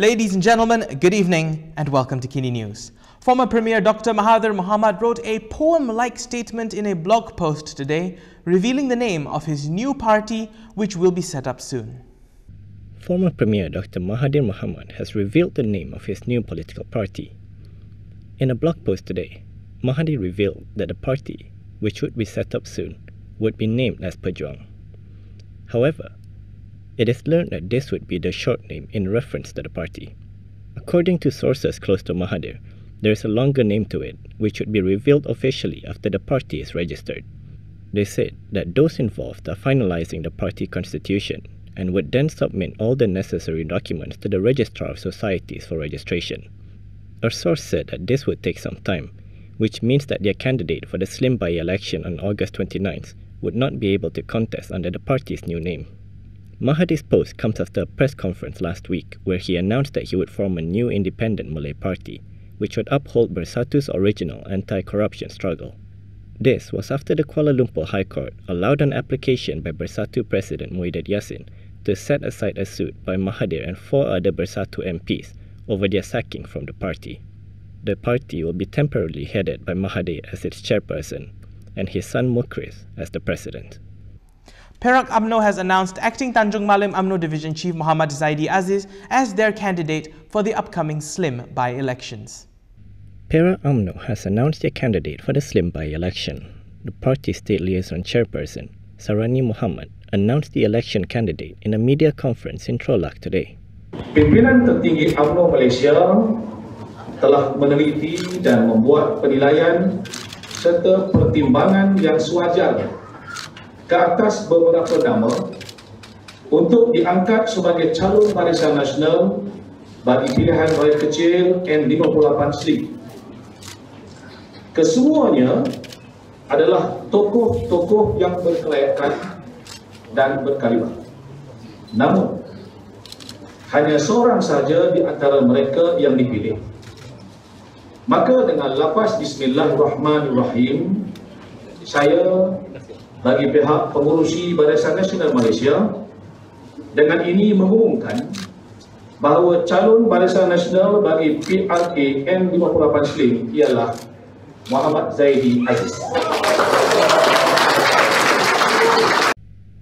Ladies and gentlemen, good evening and welcome to Kini News. Former Premier Dr Mahathir Mohamad wrote a poem-like statement in a blog post today, revealing the name of his new party, which will be set up soon. Former Premier Dr Mahathir Mohamad has revealed the name of his new political party. In a blog post today, Mahathir revealed that the party, which would be set up soon, would be named as Pejuang. However, it is learned that this would be the short name in reference to the party. According to sources close to Mahathir, there is a longer name to it, which would be revealed officially after the party is registered. They said that those involved are finalizing the party constitution and would then submit all the necessary documents to the Registrar of Societies for registration. A source said that this would take some time, which means that their candidate for the slim by-election on August 29th would not be able to contest under the party's new name. Mahathir's post comes after a press conference last week where he announced that he would form a new independent Malay party, which would uphold Bersatu's original anti-corruption struggle. This was after the Kuala Lumpur High Court allowed an application by Bersatu President Muhyiddin Yassin to set aside a suit by Mahathir and 4 other Bersatu MPs over their sacking from the party. The party will be temporarily headed by Mahathir as its chairperson and his son Mukris as the president. Perak UMNO has announced Acting Tanjung Malim UMNO Division Chief Muhammad Zaidi Aziz as their candidate for the upcoming slim by-elections. Perak UMNO has announced their candidate for the slim by-election. The party's state liaison chairperson, Sarani Muhammad, announced the election candidate in a media conference in Trolak today. Pimpinan tertinggi UMNO Malaysia telah meneliti dan membuat penilaian serta pertimbangan yang sewajarnya ke atas beberapa nama untuk diangkat sebagai calon barisan nasional bagi pilihan raya kecil N58 Slim. Kesemuanya adalah tokoh-tokoh yang berkelayakan dan berkaliber. Namun, hanya seorang saja di antara mereka yang dipilih. Maka dengan lafaz Bismillahirrahmanirrahim, saya bagi pihak pengurusi Barisan Nasional Malaysia dengan ini mengumumkan bahawa calon Barisan Nasional bagi PRA N58 Slim ialah Muhammad Zaidi Aziz.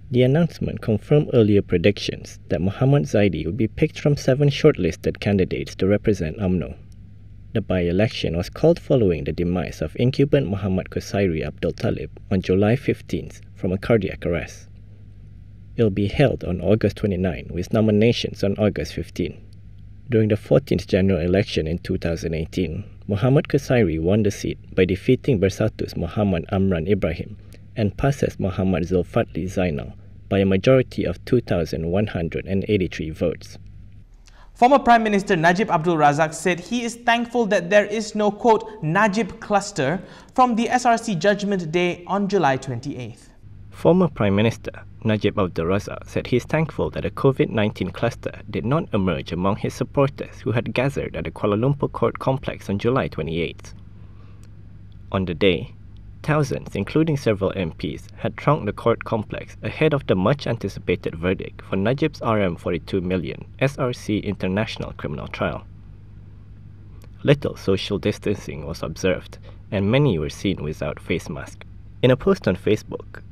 The announcement confirmed earlier predictions that Muhammad Zaidi would be picked from 7 shortlisted candidates to represent UMNO. The by-election was called following the demise of incumbent Muhammad Qusairi Abdul Talib on July 15th from a cardiac arrest. It will be held on August 29 with nominations on August 15. During the 14th general election in 2018, Muhammad Qusairi won the seat by defeating Bersatu's Muhammad Amran Ibrahim and passes Muhammad Zulfadli Zainal by a majority of 2,183 votes. Former Prime Minister Najib Abdul Razak said he is thankful that there is no, quote, Najib cluster from the SRC Judgment Day on July 28th. Former Prime Minister Najib Abdul Razak said he is thankful that a COVID-19 cluster did not emerge among his supporters who had gathered at the Kuala Lumpur court complex on July 28th. On the day, thousands, including several MPs, had thronged the court complex ahead of the much-anticipated verdict for Najib's RM42 million SRC International Criminal Trial. Little social distancing was observed, and many were seen without face masks. In a post on Facebook,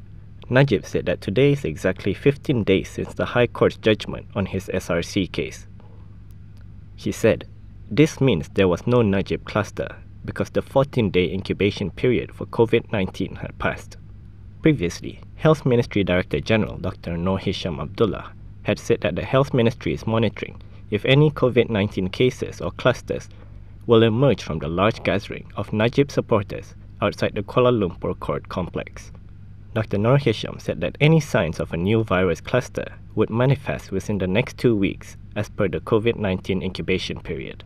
Najib said that today is exactly 15 days since the High Court's judgment on his SRC case. He said, "This means there was no Najib cluster, because the 14-day incubation period for COVID-19 had passed." Previously, Health Ministry Director General Dr Noor Hisham Abdullah had said that the Health Ministry is monitoring if any COVID-19 cases or clusters will emerge from the large gathering of Najib supporters outside the Kuala Lumpur court complex. Dr Noor Hisham said that any signs of a new virus cluster would manifest within the next 2 weeks as per the COVID-19 incubation period.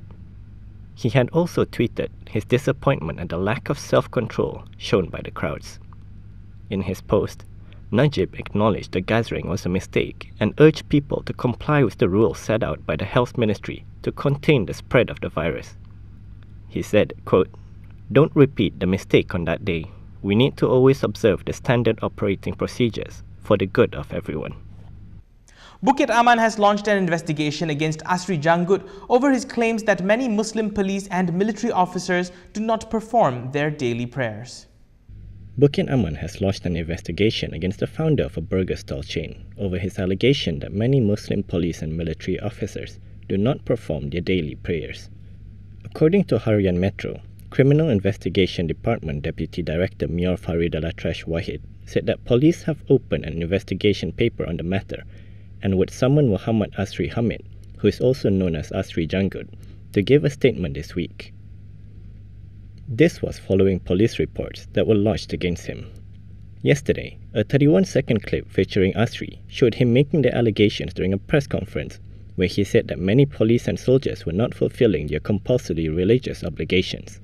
He had also tweeted his disappointment at the lack of self-control shown by the crowds. In his post, Najib acknowledged the gathering was a mistake and urged people to comply with the rules set out by the Health Ministry to contain the spread of the virus. He said, quote, "Don't repeat the mistake on that day. We need to always observe the standard operating procedures for the good of everyone." Bukit Aman has launched an investigation against Asri Janggut over his claims that many Muslim police and military officers do not perform their daily prayers. Bukit Aman has launched an investigation against the founder of a burger stall chain over his allegation that many Muslim police and military officers do not perform their daily prayers. According to Harian Metro, Criminal Investigation Department Deputy Director Mior Farid Alatrash Wahid said that police have opened an investigation paper on the matter and would summon Muhammad Asri Hamid, who is also known as Asri Janggut, to give a statement this week. This was following police reports that were lodged against him. Yesterday, a 31-second clip featuring Asri showed him making the allegations during a press conference where he said that many police and soldiers were not fulfilling their compulsory religious obligations.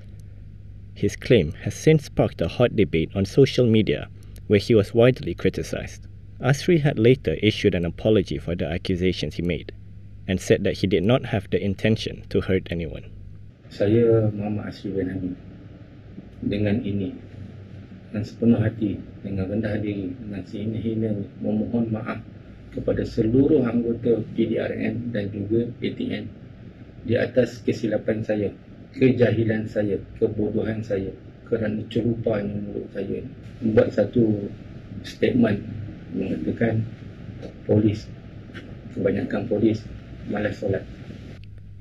His claim has since sparked a hot debate on social media where he was widely criticized. Asri had later issued an apology for the accusations he made and said that he did not have the intention to hurt anyone. Saya Muhammad Asri bin Hamid dengan ini dengan sepenuh hati, dengan rendah diri, dengan sehina-hina memohon maaf kepada seluruh anggota PDRM dan juga ATN di atas kesilapan saya, kejahilan saya, kebodohan saya kerana celupanya mulut saya membuat satu statement mengatakan kebanyakan polis malas solat.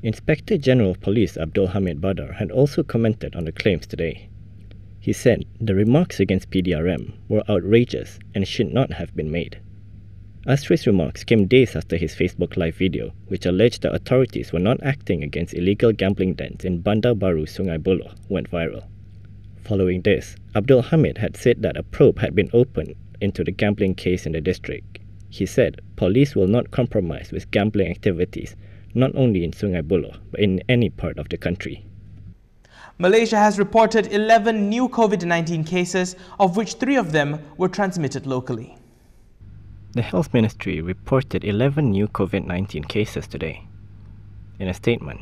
Inspector General of Police Abdul Hamid Badar had also commented on the claims today. He said the remarks against PDRM were outrageous and should not have been made. Asri's remarks came days after his Facebook Live video, which alleged that authorities were not acting against illegal gambling dens in Bandar Baru, Sungai Buloh, went viral. Following this, Abdul Hamid had said that a probe had been opened into the gambling case in the district. He said police will not compromise with gambling activities, not only in Sungai Buloh, but in any part of the country. Malaysia has reported 11 new COVID-19 cases, of which 3 of them were transmitted locally. The Health Ministry reported 11 new COVID-19 cases today. In a statement,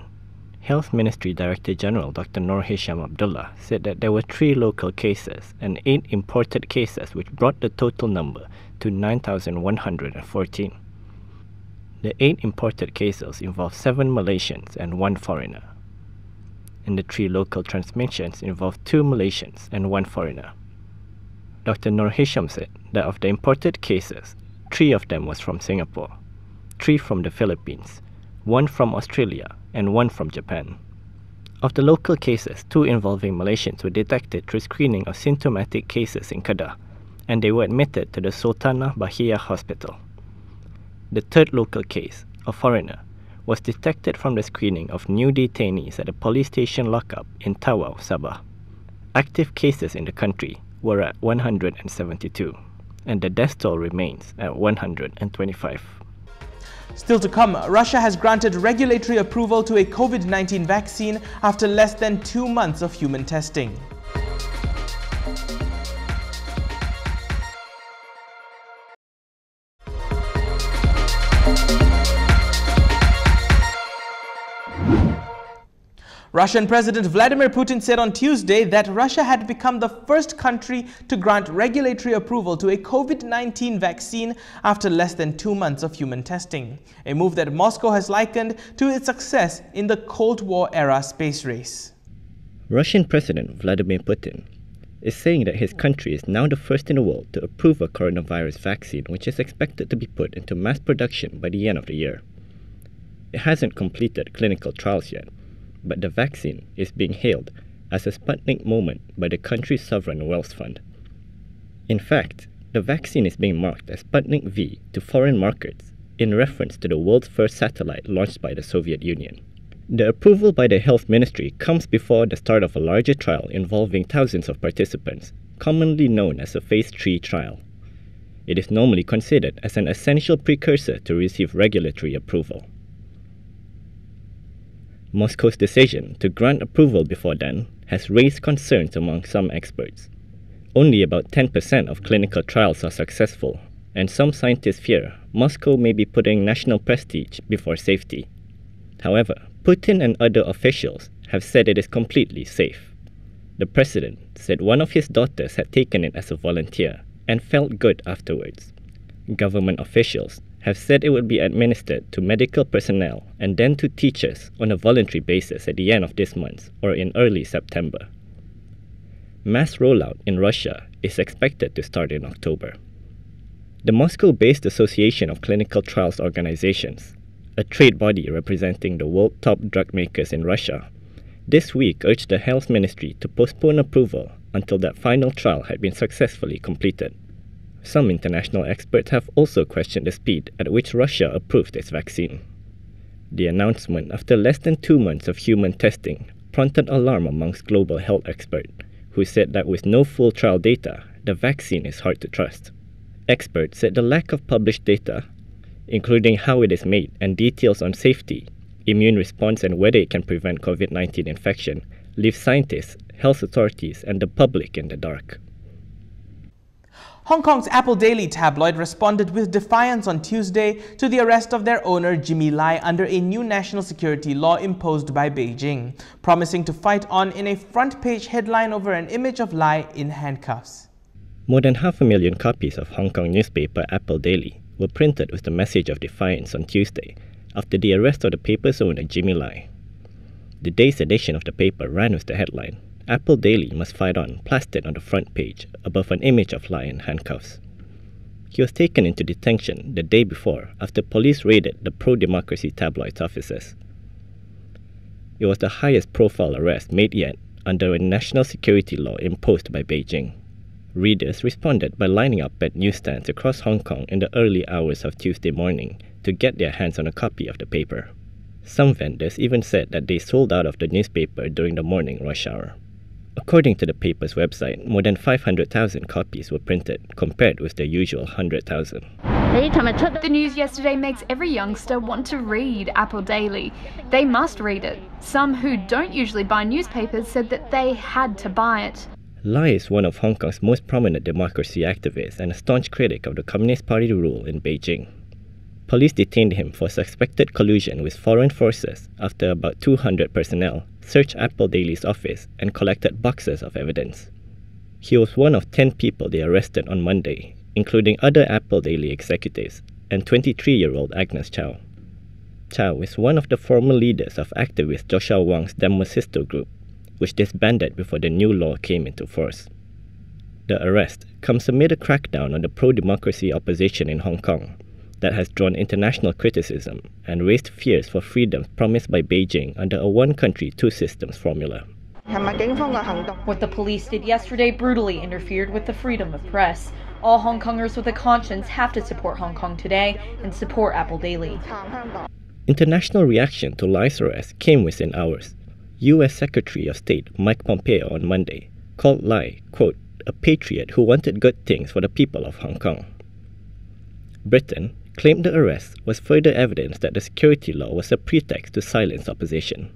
Health Ministry Director General Dr Nur Hisham Abdullah said that there were 3 local cases and 8 imported cases, which brought the total number to 9,114. The 8 imported cases involved 7 Malaysians and 1 foreigner. And the 3 local transmissions involved 2 Malaysians and 1 foreigner. Dr Nur Hisham said that of the imported cases, 3 of them was from Singapore, 3 from the Philippines, 1 from Australia, and 1 from Japan. Of the local cases, 2 involving Malaysians were detected through screening of symptomatic cases in Kedah, and they were admitted to the Sultanah Bahiyah Hospital. The 3rd local case, a foreigner, was detected from the screening of new detainees at a police station lockup in Tawau, Sabah. Active cases in the country were at 172, and the death toll remains at 125. Still to come, Russia has granted regulatory approval to a COVID-19 vaccine after less than 2 months of human testing. Russian President Vladimir Putin said on Tuesday that Russia had become the first country to grant regulatory approval to a COVID-19 vaccine after less than 2 months of human testing, a move that Moscow has likened to its success in the Cold War-era space race. Russian President Vladimir Putin is saying that his country is now the first in the world to approve a coronavirus vaccine, which is expected to be put into mass production by the end of the year. It hasn't completed clinical trials yet, but the vaccine is being hailed as a Sputnik moment by the country's sovereign wealth fund. In fact, the vaccine is being marked as Sputnik V to foreign markets in reference to the world's first satellite launched by the Soviet Union. The approval by the Health Ministry comes before the start of a larger trial involving thousands of participants, commonly known as a Phase 3 trial. It is normally considered as an essential precursor to receive regulatory approval. Moscow's decision to grant approval before then has raised concerns among some experts. Only about 10% of clinical trials are successful, and some scientists fear Moscow may be putting national prestige before safety. However, Putin and other officials have said it is completely safe. The president said one of his daughters had taken it as a volunteer and felt good afterwards. Government officials have said it would be administered to medical personnel and then to teachers on a voluntary basis at the end of this month or in early September. Mass rollout in Russia is expected to start in October. The Moscow-based Association of Clinical Trials Organizations, a trade body representing the world's top drug makers in Russia, this week urged the health ministry to postpone approval until that final trial had been successfully completed. Some international experts have also questioned the speed at which Russia approved its vaccine. The announcement, after less than 2 months of human testing, prompted alarm amongst global health experts, who said that with no full trial data, the vaccine is hard to trust. Experts said the lack of published data, including how it is made and details on safety, immune response and whether it can prevent COVID-19 infection, leave scientists, health authorities and the public in the dark. Hong Kong's Apple Daily tabloid responded with defiance on Tuesday to the arrest of their owner Jimmy Lai under a new national security law imposed by Beijing, promising to fight on in a front-page headline over an image of Lai in handcuffs. More than 500,000 copies of Hong Kong newspaper Apple Daily were printed with the message of defiance on Tuesday after the arrest of the paper's owner Jimmy Lai. The day's edition of the paper ran with the headline, Apple Daily must fight on, plastered on the front page above an image of Lai in handcuffs. He was taken into detention the day before after police raided the pro-democracy tabloid's offices. It was the highest profile arrest made yet under a national security law imposed by Beijing. Readers responded by lining up at newsstands across Hong Kong in the early hours of Tuesday morning to get their hands on a copy of the paper. Some vendors even said that they sold out of the newspaper during the morning rush hour. According to the paper's website, more than 500,000 copies were printed, compared with the usual 100,000. The news yesterday makes every youngster want to read Apple Daily. They must read it. Some who don't usually buy newspapers said that they had to buy it. Lai is one of Hong Kong's most prominent democracy activists and a staunch critic of the Communist Party rule in Beijing. Police detained him for suspected collusion with foreign forces after about 200 personnel searched Apple Daily's office and collected boxes of evidence. He was one of 10 people they arrested on Monday, including other Apple Daily executives and 23-year-old Agnes Chow. Chow is one of the former leaders of activist Joshua Wong's Demosisto group, which disbanded before the new law came into force. The arrest comes amid a crackdown on the pro-democracy opposition in Hong Kong that has drawn international criticism and raised fears for freedoms promised by Beijing under a one-country, two-systems formula. What the police did yesterday brutally interfered with the freedom of press. All Hong Kongers with a conscience have to support Hong Kong today and support Apple Daily. International reaction to Lai's arrest came within hours. U.S. Secretary of State Mike Pompeo on Monday called Lai, quote, a patriot who wanted good things for the people of Hong Kong. Britain claimed the arrest was further evidence that the security law was a pretext to silence opposition.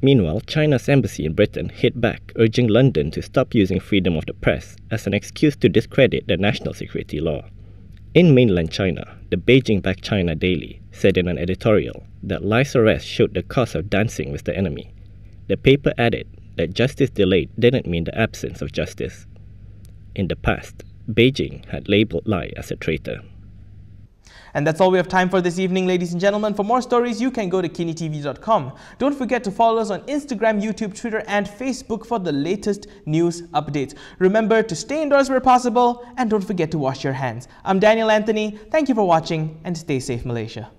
Meanwhile, China's embassy in Britain hit back, urging London to stop using freedom of the press as an excuse to discredit the national security law. In mainland China, the Beijing-backed China Daily said in an editorial that Lai's arrest showed the cost of dancing with the enemy. The paper added that justice delayed didn't mean the absence of justice. In the past, Beijing had labeled Lai as a traitor. And that's all we have time for this evening, ladies and gentlemen. For more stories, you can go to KiniTV.com. Don't forget to follow us on Instagram, YouTube, Twitter, and Facebook for the latest news updates. Remember to stay indoors where possible, and don't forget to wash your hands. I'm Daniel Anthony. Thank you for watching, and stay safe, Malaysia.